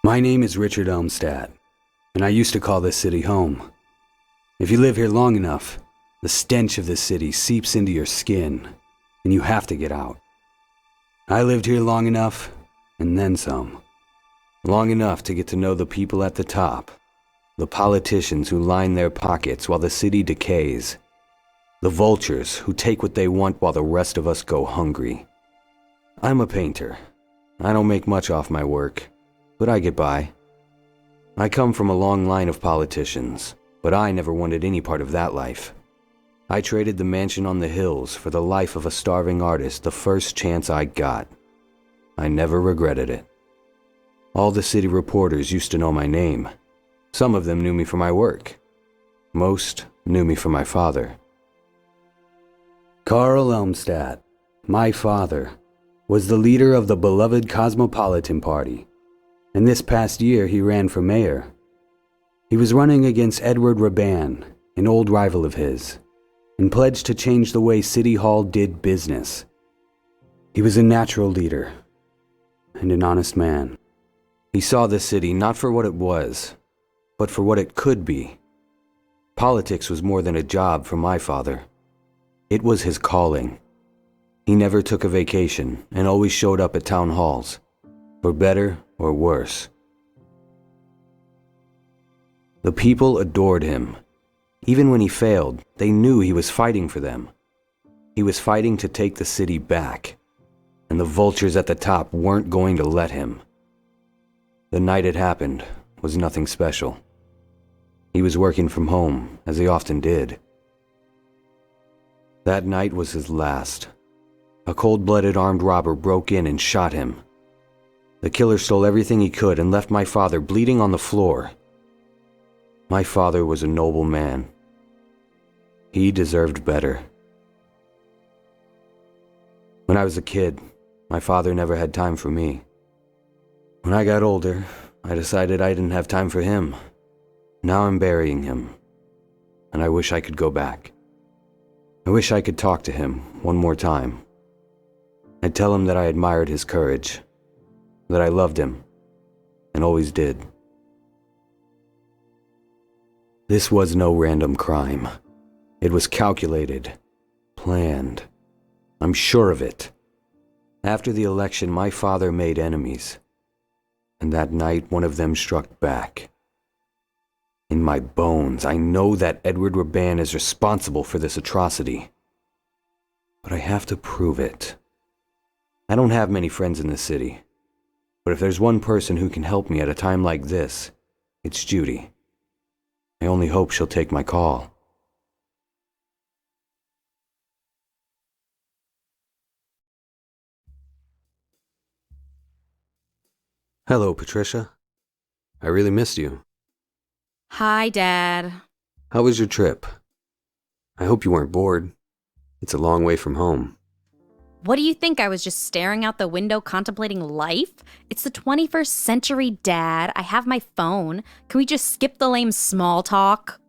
My name is Richard Elmstat, and I used to call this city home. If you live here long enough, the stench of this city seeps into your skin, and you have to get out. I lived here long enough, and then some. Long enough to get to know the people at the top, the politicians who line their pockets while the city decays, the vultures who take what they want while the rest of us go hungry. I'm a painter. I don't make much off my work, but I get by. I come from a long line of politicians, but I never wanted any part of that life. I traded the mansion on the hills for the life of a starving artist the first chance I got. I never regretted it. All the city reporters used to know my name. Some of them knew me for my work. Most knew me for my father. Carl Elmstat, my father, was the leader of the beloved Cosmopolitan Party, and this past year he ran for mayor. He was running against Edward Raban, an old rival of his, and pledged to change the way City Hall did business. He was a natural leader and an honest man. He saw the city not for what it was, but for what it could be. Politics was more than a job for my father. It was his calling. He never took a vacation and always showed up at town halls, for better or worse. The people adored him. Even when he failed, they knew he was fighting for them. He was fighting to take the city back, and the vultures at the top weren't going to let him. The night it happened was nothing special. He was working from home, as he often did. That night was his last. A cold-blooded armed robber broke in and shot him. The killer stole everything he could and left my father bleeding on the floor. My father was a noble man. He deserved better. When I was a kid, my father never had time for me. When I got older, I decided I didn't have time for him. Now I'm burying him, and I wish I could go back. I wish I could talk to him one more time. I'd tell him that I admired his courage, that I loved him, and always did. This was no random crime. It was calculated, planned. I'm sure of it. After the election, my father made enemies, and that night one of them struck back. In my bones, I know that Edward Raban is responsible for this atrocity, but I have to prove it. I don't have many friends in this city, but if there's one person who can help me at a time like this, it's Judy. I only hope she'll take my call. Hello, Patricia. I really missed you. Hi, Dad. How was your trip? I hope you weren't bored. It's a long way from home. What do you think? I was just staring out the window contemplating life? It's the 21st century, Dad. I have my phone. Can we just skip the lame small talk?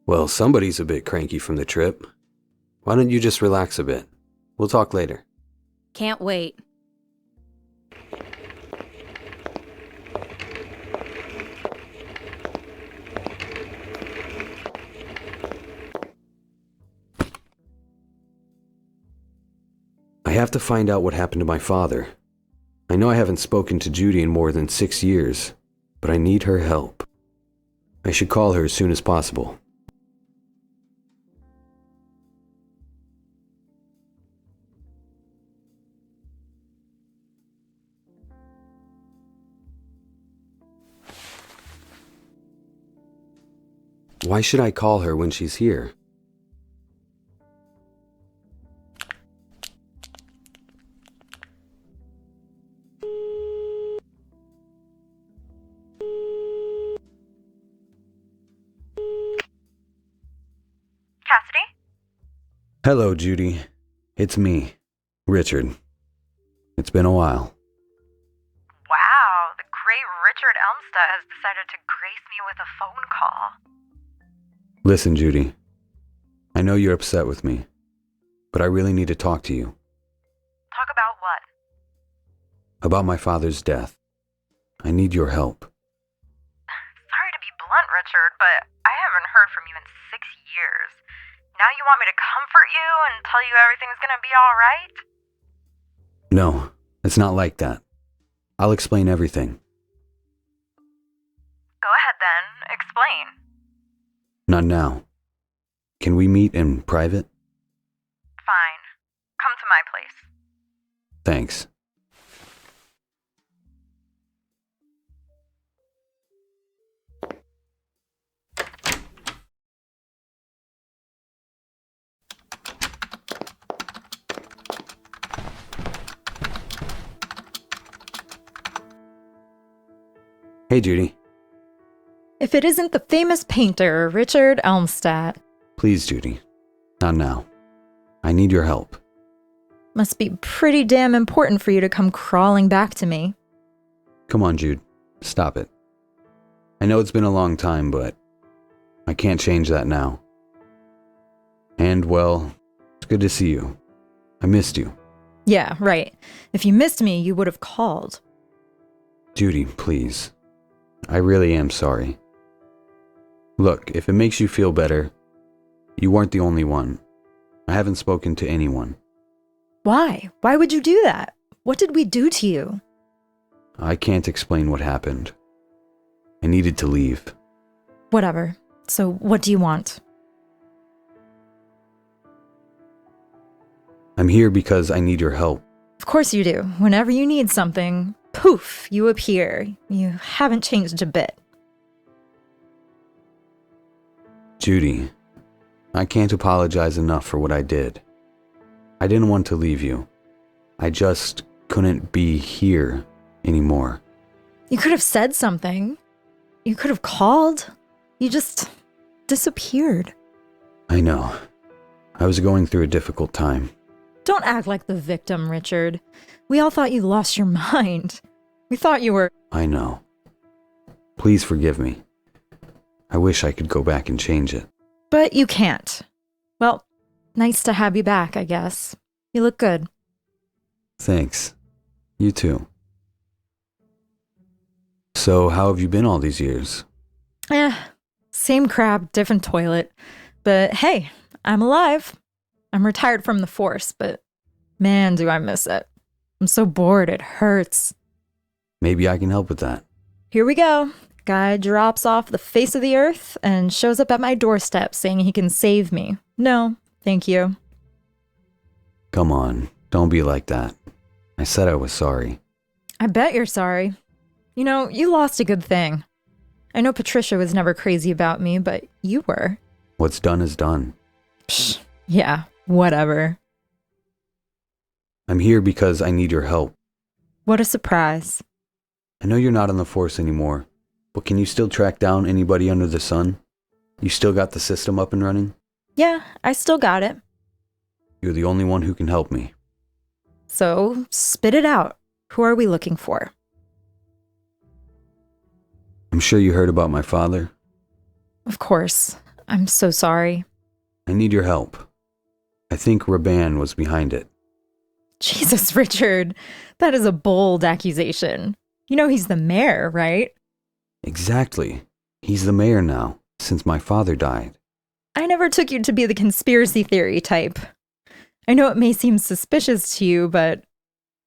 Well, somebody's a bit cranky from the trip. Why don't you just relax a bit? We'll talk later. Can't wait. I have to find out what happened to my father. I know I haven't spoken to Judy in more than 6 years, but I need her help. I should call her as soon as possible. Why should I call her when she's here? Cassidy? Hello, Judy. It's me, Richard. It's been a while. Wow, the great Richard Elmstat has decided to grace me with a phone call. Listen, Judy. I know you're upset with me, but I really need to talk to you. Talk about what? About my father's death. I need your help. blunt, Richard, but I haven't heard from you in 6 years. Now you want me to comfort you and tell you everything's gonna be alright? No, it's not like that. I'll explain everything. Go ahead then, explain. Not now. Can we meet in private? Fine. Come to my place. Thanks. Hey, Judy. If it isn't the famous painter, Richard Elmstat. Please, Judy. Not now. I need your help. Must be pretty damn important for you to come crawling back to me. Come on, Jude. Stop it. I know it's been a long time, but I can't change that now. And, well, it's good to see you. I missed you. Yeah, right. If you missed me, you would have called. Judy, please. I really am sorry. Look, if it makes you feel better, you weren't the only one. I haven't spoken to anyone. Why? Why would you do that? What did we do to you? I can't explain what happened. I needed to leave. Whatever. So what do you want? I'm here because I need your help. Of course you do. Whenever you need something, poof, you appear. You haven't changed a bit. Judy, I can't apologize enough for what I did. I didn't want to leave you. I just couldn't be here anymore. You could have said something. You could have called. You just disappeared. I know. I was going through a difficult time. Don't act like the victim, Richard. We all thought you lost your mind. We thought you were... I know. Please forgive me. I wish I could go back and change it. But you can't. Well, nice to have you back, I guess. You look good. Thanks. You too. So, how have you been all these years? Same crap, different toilet. But hey, I'm alive. I'm retired from the force, but man, do I miss it. I'm so bored, it hurts. Maybe I can help with that. Here we go. Guy drops off the face of the earth and shows up at my doorstep saying he can save me. No, thank you. Come on, don't be like that. I said I was sorry. I bet you're sorry. You know, you lost a good thing. I know Patricia was never crazy about me, but you were. What's done is done. Psh, yeah, whatever. I'm here because I need your help. What a surprise. I know you're not on the force anymore, but can you still track down anybody under the sun? You still got the system up and running? Yeah, I still got it. You're the only one who can help me. So, spit it out. Who are we looking for? I'm sure you heard about my father. Of course. I'm so sorry. I need your help. I think Raban was behind it. Jesus, Richard. That is a bold accusation. You know he's the mayor, right? Exactly. He's the mayor now, since my father died. I never took you to be the conspiracy theory type. I know it may seem suspicious to you, but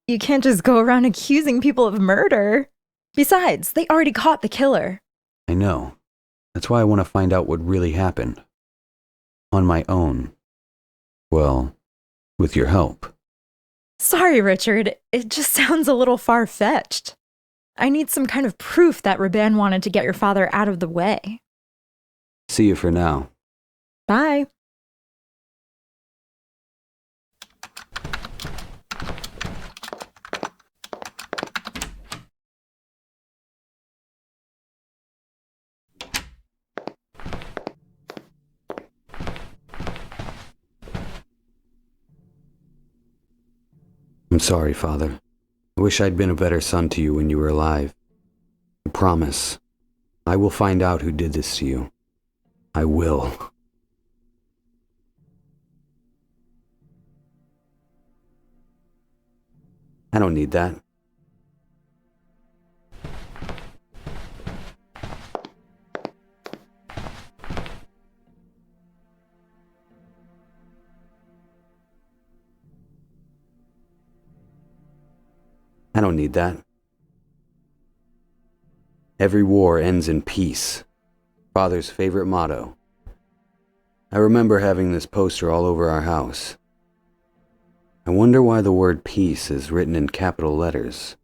you can't just go around accusing people of murder. Besides, they already caught the killer. I know. That's why I want to find out what really happened. On my own. Well, with your help. Sorry, Richard. It just sounds a little far-fetched. I need some kind of proof that Raban wanted to get your father out of the way. See you for now. Bye. I'm sorry, Father. I wish I'd been a better son to you when you were alive. I promise. I will find out who did this to you. I will. I don't need that. I don't need that. Every war ends in peace. Father's favorite motto. I remember having this poster all over our house. I wonder why the word peace is written in capital letters.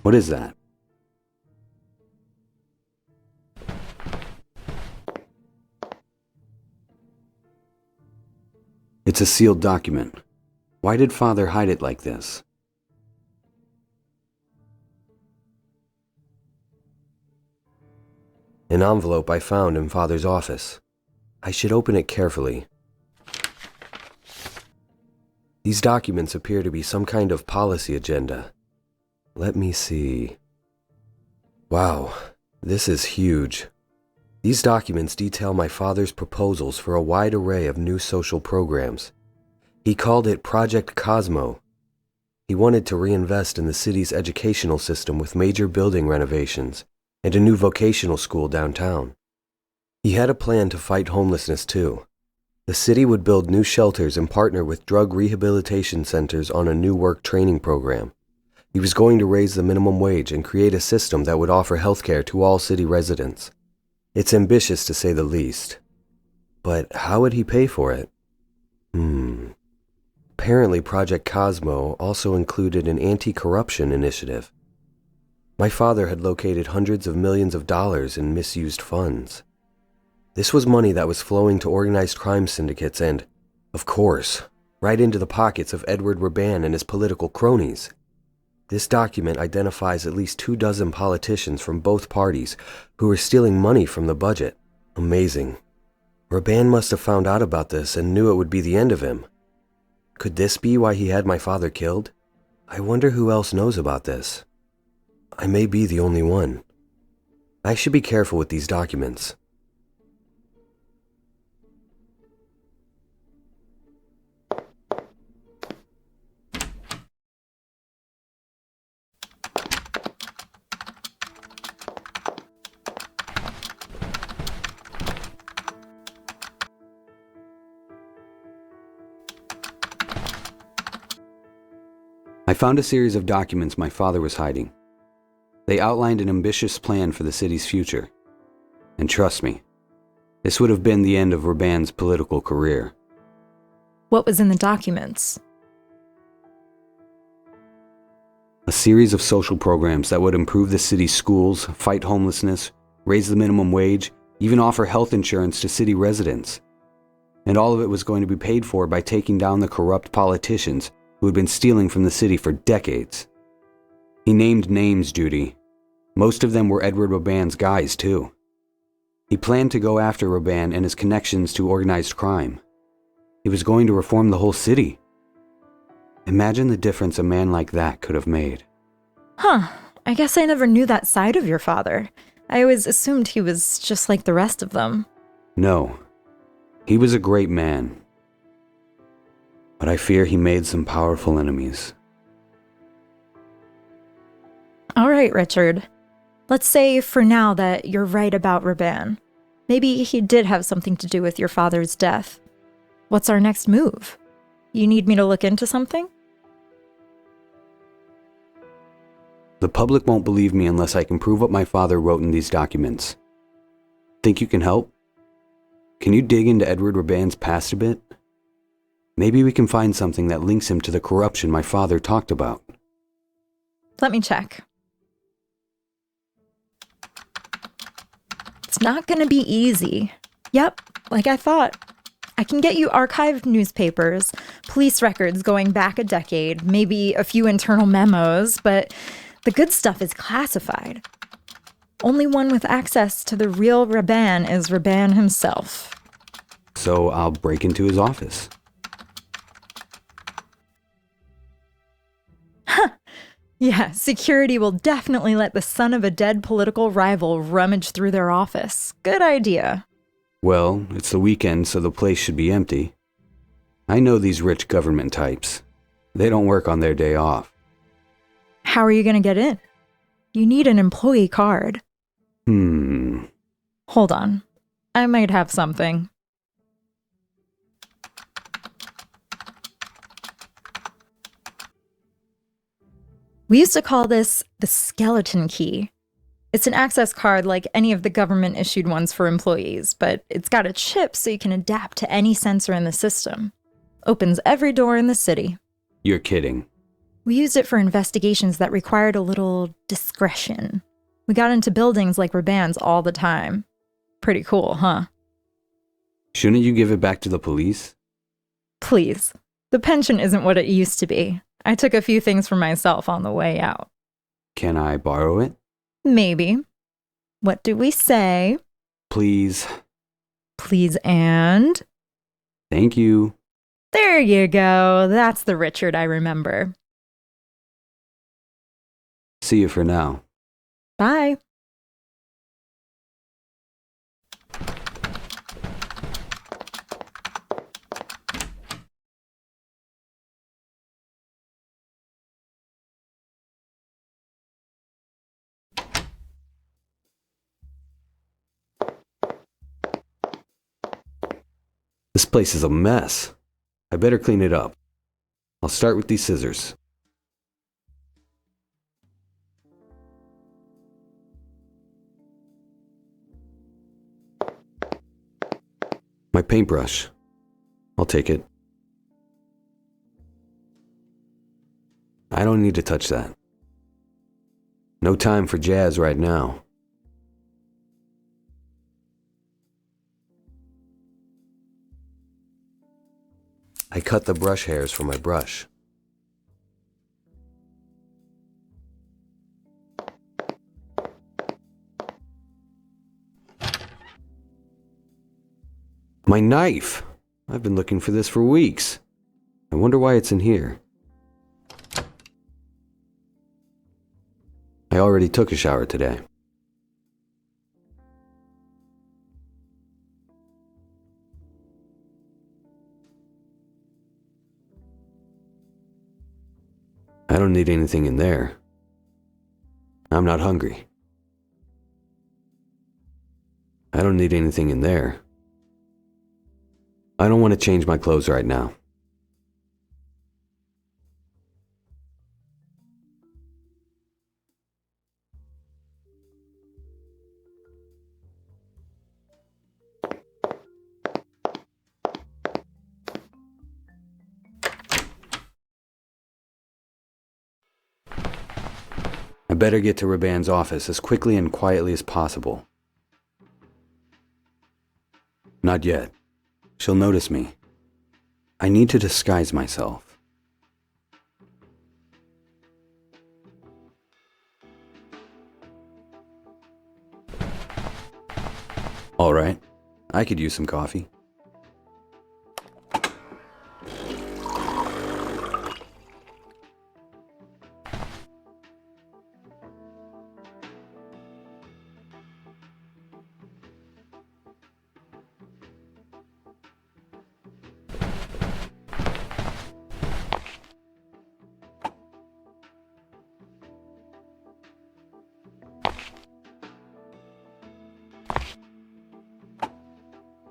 What is that? It's a sealed document. Why did Father hide it like this? An envelope I found in Father's office. I should open it carefully. These documents appear to be some kind of policy agenda. Let me see. Wow, this is huge. These documents detail my father's proposals for a wide array of new social programs. He called it Project Cosmo. He wanted to reinvest in the city's educational system with major building renovations and a new vocational school downtown. He had a plan to fight homelessness too. The city would build new shelters and partner with drug rehabilitation centers on a new work training program. He was going to raise the minimum wage and create a system that would offer healthcare to all city residents. It's ambitious to say the least. But how would he pay for it? Apparently Project Cosmo also included an anti-corruption initiative. My father had located hundreds of millions of dollars in misused funds. This was money that was flowing to organized crime syndicates and, of course, right into the pockets of Edward Raban and his political cronies. This document identifies at least 24 politicians from both parties who were stealing money from the budget. Amazing. Raban must have found out about this and knew it would be the end of him. Could this be why he had my father killed? I wonder who else knows about this. I may be the only one. I should be careful with these documents. I found a series of documents my father was hiding. They outlined an ambitious plan for the city's future. And trust me, this would have been the end of Raban's political career. What was in the documents? A series of social programs that would improve the city's schools, fight homelessness, raise the minimum wage, even offer health insurance to city residents. And all of it was going to be paid for by taking down the corrupt politicians who had been stealing from the city for decades. He named names, Judy. Most of them were Edward Raban's guys, too. He planned to go after Raban and his connections to organized crime. He was going to reform the whole city. Imagine the difference a man like that could have made. I guess I never knew that side of your father. I always assumed he was just like the rest of them. No, he was a great man. But I fear he made some powerful enemies. All right, Richard. Let's say for now that you're right about Raban. Maybe he did have something to do with your father's death. What's our next move? You need me to look into something? The public won't believe me unless I can prove what my father wrote in these documents. Think you can help? Can you dig into Edward Raban's past a bit? Maybe we can find something that links him to the corruption my father talked about. Let me check. It's not going to be easy. Yep, like I thought. I can get you archived newspapers, police records going back a decade, maybe a few internal memos, but the good stuff is classified. Only one with access to the real Raban is Raban himself. So I'll break into his office. Yeah, security will definitely let the son of a dead political rival rummage through their office. Good idea. Well, it's the weekend, so the place should be empty. I know these rich government types. They don't work on their day off. How are you going to get in? You need an employee card. Hold on. I might have something. We used to call this the skeleton key. It's an access card like any of the government-issued ones for employees, but it's got a chip so you can adapt to any sensor in the system. Opens every door in the city. You're kidding. We used it for investigations that required a little discretion. We got into buildings like Raban's all the time. Pretty cool, huh? Shouldn't you give it back to the police? Please. The pension isn't what it used to be. I took a few things for myself on the way out. Can I borrow it? Maybe. What do we say? Please. Please and? Thank you. There you go. That's the Richard I remember. See you for now. Bye. This place is a mess. I better clean it up. I'll start with these scissors. My paintbrush. I'll take it. I don't need to touch that. No time for jazz right now. I cut the brush hairs from my brush. My knife! I've been looking for this for weeks. I wonder why it's in here. I already took a shower today. I don't need anything in there. I'm not hungry. I don't need anything in there. I don't want to change my clothes right now. I better get to Raban's office as quickly and quietly as possible. Not yet. She'll notice me. I need to disguise myself. All right, I could use some coffee.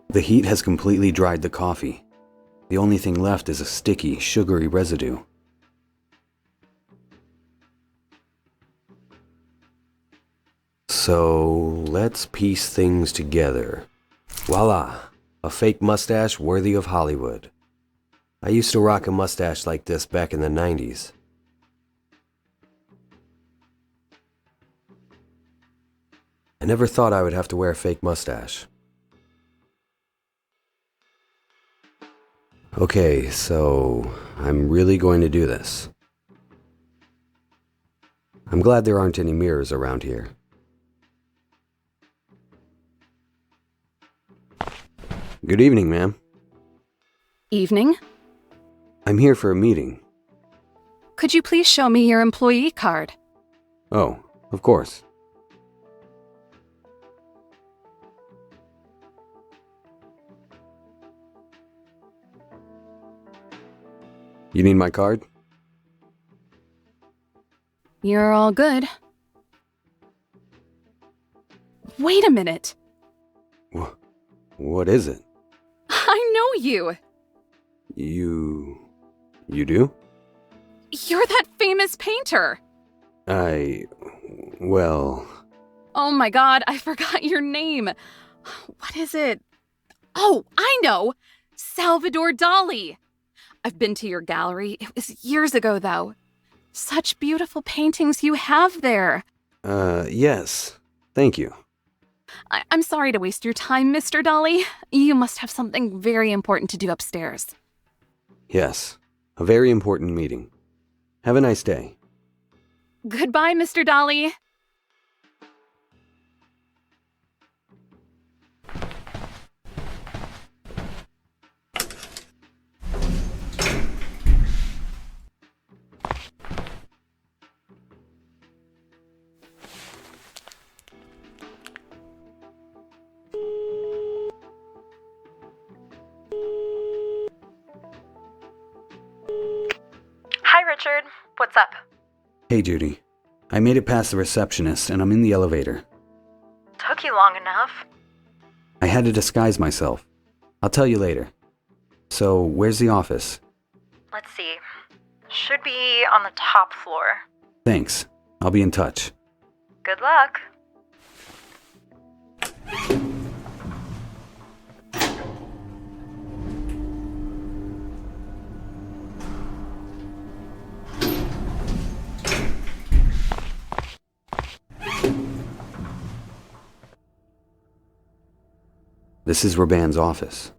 The heat has completely dried the coffee. The only thing left is a sticky, sugary residue. So, let's piece things together. Voila! A fake mustache worthy of Hollywood. I used to rock a mustache like this back in the 90s. I never thought I would have to wear a fake mustache. Okay, so I'm really going to do this. I'm glad there aren't any mirrors around here. Good evening, ma'am. Evening. I'm here for a meeting. Could you please show me your employee card? Oh, of course. You need my card? You're all good. Wait a minute. What is it? I know you. You do? You're that famous painter. Well... Oh my god, I forgot your name. What is it? Oh, I know! Salvador Dali! I've been to your gallery. It was years ago, though. Such beautiful paintings you have there. Yes. Thank you. I'm sorry to waste your time, Mr. Dali. You must have something very important to do upstairs. Yes. A very important meeting. Have a nice day. Goodbye, Mr. Dali. Hi, Richard. What's up? Hey, Judy. I made it past the receptionist, and I'm in the elevator. Took you long enough. I had to disguise myself. I'll tell you later. So, where's the office? Let's see. Should be on the top floor. Thanks. I'll be in touch. Good luck. This is Raban's office.